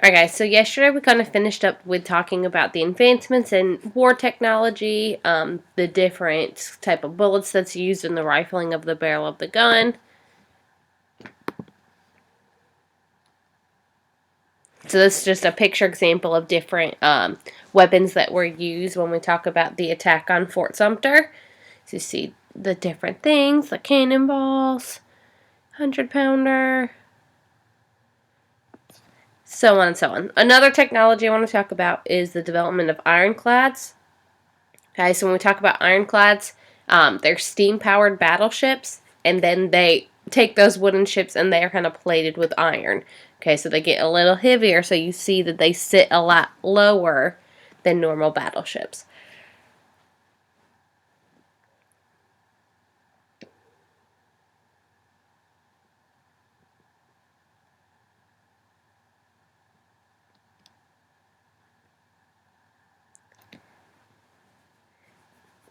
Alright guys, so yesterday we kind of finished up with talking about the advancements in war technology, the different type of bullets that's used in the rifling of the barrel of the gun. So this is just a picture example of different weapons that were used when we talk about the attack on Fort Sumter. So you see the different things, the cannonballs, 100-pounder, so on and so on. Another technology I want to talk about is the development of ironclads. Okay, so when we talk about ironclads, they're steam-powered battleships, and then they take those wooden ships and they are kind of plated with iron. Okay, so they get a little heavier, so you see that they sit a lot lower than normal battleships.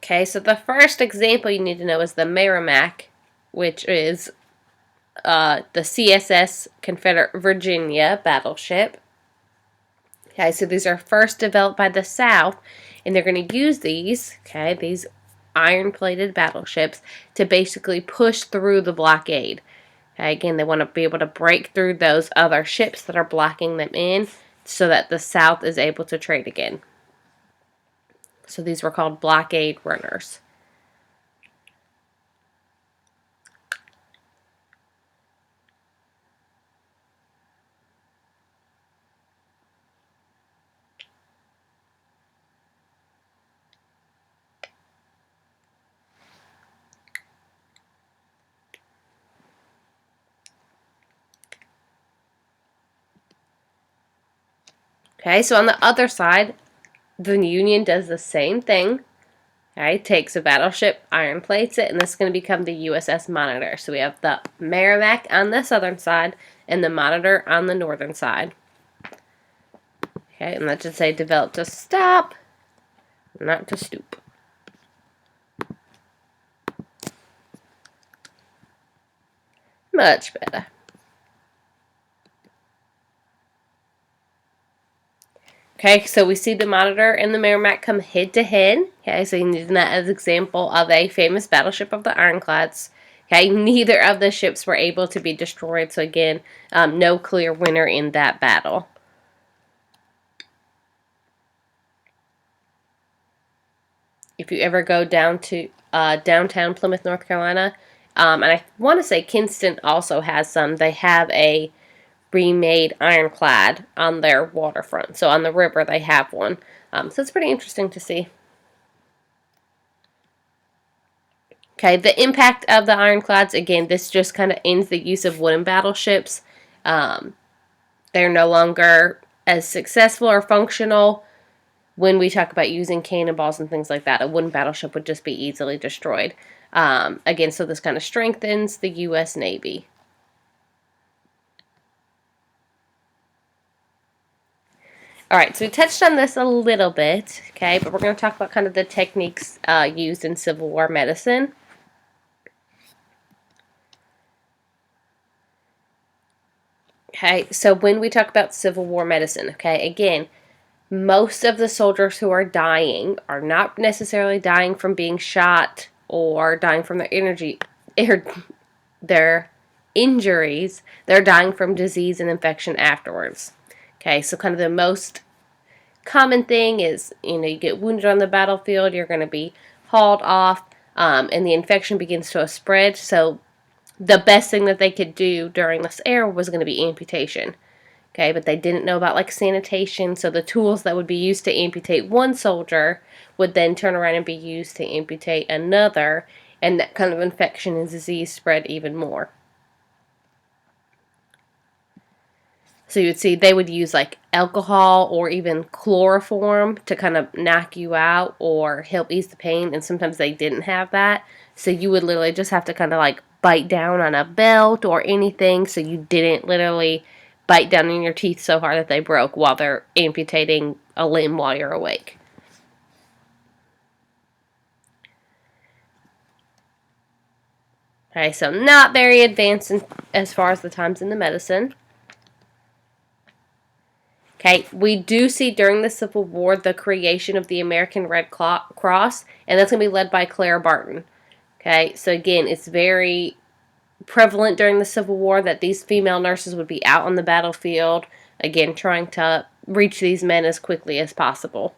Okay, so the first example you need to know is the Merrimack, which is the CSS Confederate Virginia battleship. Okay, so these are first developed by the South, and they're going to use these, okay, these iron-plated battleships to basically push through the blockade. Okay, again, they want to be able to break through those other ships that are blocking them in so that the South is able to trade again. So these were called blockade runners. Okay, so on the other side, the Union does the same thing. Okay, takes a battleship, iron plates it, and this is going to become the USS Monitor. So we have the Merrimack on the southern side and the Monitor on the northern side. Okay, and let's just say developed to stop, not to stoop. Much better. Okay, so we see the Monitor and the Merrimack come head to head. Okay, so you're using that as an example of a famous battleship of the ironclads. Okay, neither of the ships were able to be destroyed, so again, no clear winner in that battle. If you ever go down to downtown Plymouth, North Carolina, and I want to say Kinston also has some, they have a remade ironclad on their waterfront. So on the river, they have one. So it's pretty interesting to see. Okay, the impact of the ironclads, again, this just kind of ends the use of wooden battleships. They're no longer as successful or functional when we talk about using cannonballs and things like that. A wooden battleship would just be easily destroyed. Again, so this kind of strengthens the U.S. Navy. Alright, so we touched on this a little bit, okay, but we're going to talk about kind of the techniques used in Civil War medicine. Okay, so when we talk about Civil War medicine, okay, again, most of the soldiers who are dying are not necessarily dying from being shot or dying from their injuries. They're dying from disease and infection afterwards. Okay, so kind of the most common thing is, you get wounded on the battlefield, you're going to be hauled off, and the infection begins to spread. So the best thing that they could do during this era was going to be amputation. Okay, but they didn't know about like sanitation, so the tools that would be used to amputate one soldier would then turn around and be used to amputate another, and that kind of infection and disease spread even more. So you would see they would use like alcohol or even chloroform to kind of knock you out or help ease the pain, and sometimes they didn't have that. So you would literally just have to kind of like bite down on a belt or anything so you didn't literally bite down in your teeth so hard that they broke while they're amputating a limb while you're awake. Okay, so not very advanced as far as the times in the medicine. Okay, we do see during the Civil War the creation of the American Red Cross, and that's going to be led by Clara Barton. Okay, so again, it's very prevalent during the Civil War that these female nurses would be out on the battlefield, again, trying to reach these men as quickly as possible.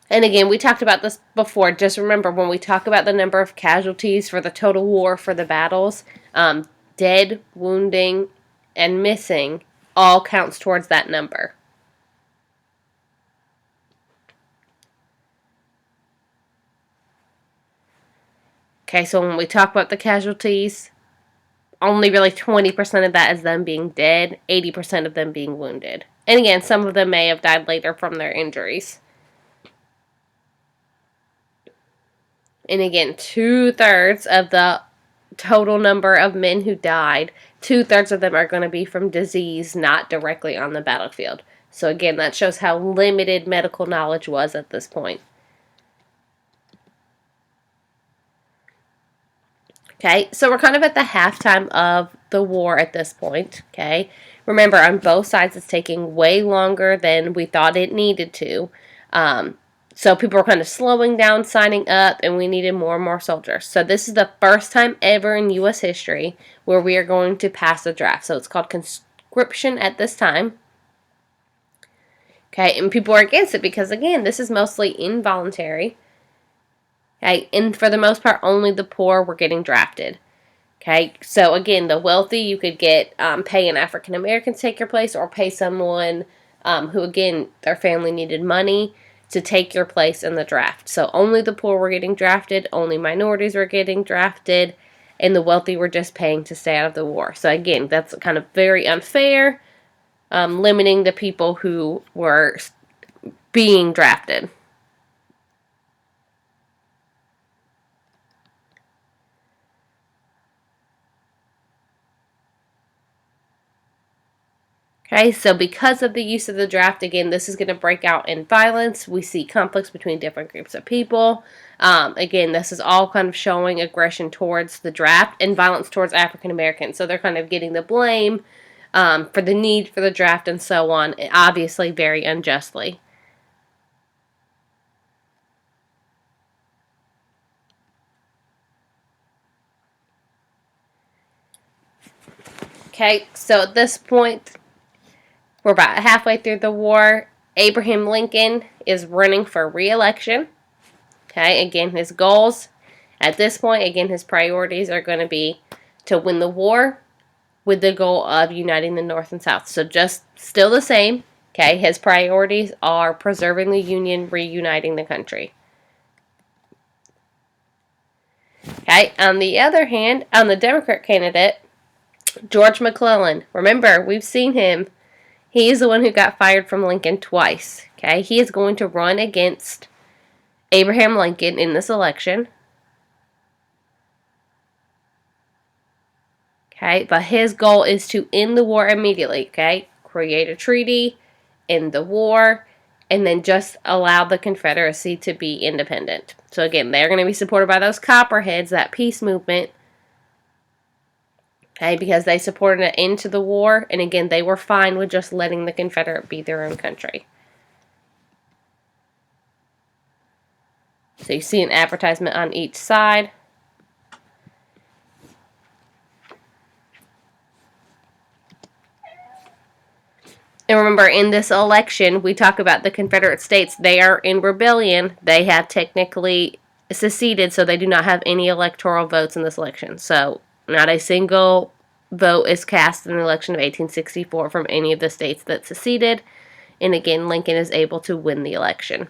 And again, we talked about this before. Just remember, when we talk about the number of casualties for the total war for the battles, dead, wounding, and missing all counts towards that number. Okay, so when we talk about the casualties, only really 20% of that is them being dead, 80% of them being wounded. And again, some of them may have died later from their injuries. And again, 2/3 of the total number of men who died, 2/3 of them are going to be from disease, not directly on the battlefield. So again, that shows how limited medical knowledge was at this point. Okay, so we're kind of at the halftime of the war at this point, okay? Remember, on both sides, it's taking way longer than we thought it needed to. So people were kind of slowing down, signing up, and we needed more and more soldiers. So this is the first time ever in U.S. history where we are going to pass a draft. So it's called conscription at this time. Okay, and people are against it because, again, this is mostly involuntary. Okay, and for the most part, only the poor were getting drafted. Okay, so again, the wealthy, you could get pay an African American to take your place, or pay someone who, again, their family needed money to take your place in the draft. So only the poor were getting drafted, only minorities were getting drafted, and the wealthy were just paying to stay out of the war. So again, that's kind of very unfair, limiting the people who were being drafted. Okay, so because of the use of the draft, again, this is going to break out in violence. We see conflicts between different groups of people. Again, this is all kind of showing aggression towards the draft and violence towards African Americans. So they're kind of getting the blame for the need for the draft and so on, obviously very unjustly. Okay, so at this point, we're about halfway through the war. Abraham Lincoln is running for re-election. Okay, again, his goals at this point, again, his priorities are going to be to win the war with the goal of uniting the North and South. So just still the same. Okay, his priorities are preserving the Union, reuniting the country. Okay, on the other hand, on the Democrat candidate, George McClellan. Remember, we've seen him. He is the one who got fired from Lincoln twice. Okay, he is going to run against Abraham Lincoln in this election. Okay, but his goal is to end the war immediately. Okay, create a treaty, end the war, and then just allow the Confederacy to be independent. So again, they're going to be supported by those Copperheads, that peace movement. Okay, because they supported an end to the war, and again, they were fine with just letting the Confederate be their own country. So you see an advertisement on each side. And remember, in this election, we talk about the Confederate States. They are in rebellion. They have technically seceded, so they do not have any electoral votes in this election. So not a single vote is cast in the election of 1864 from any of the states that seceded. And again, Lincoln is able to win the election.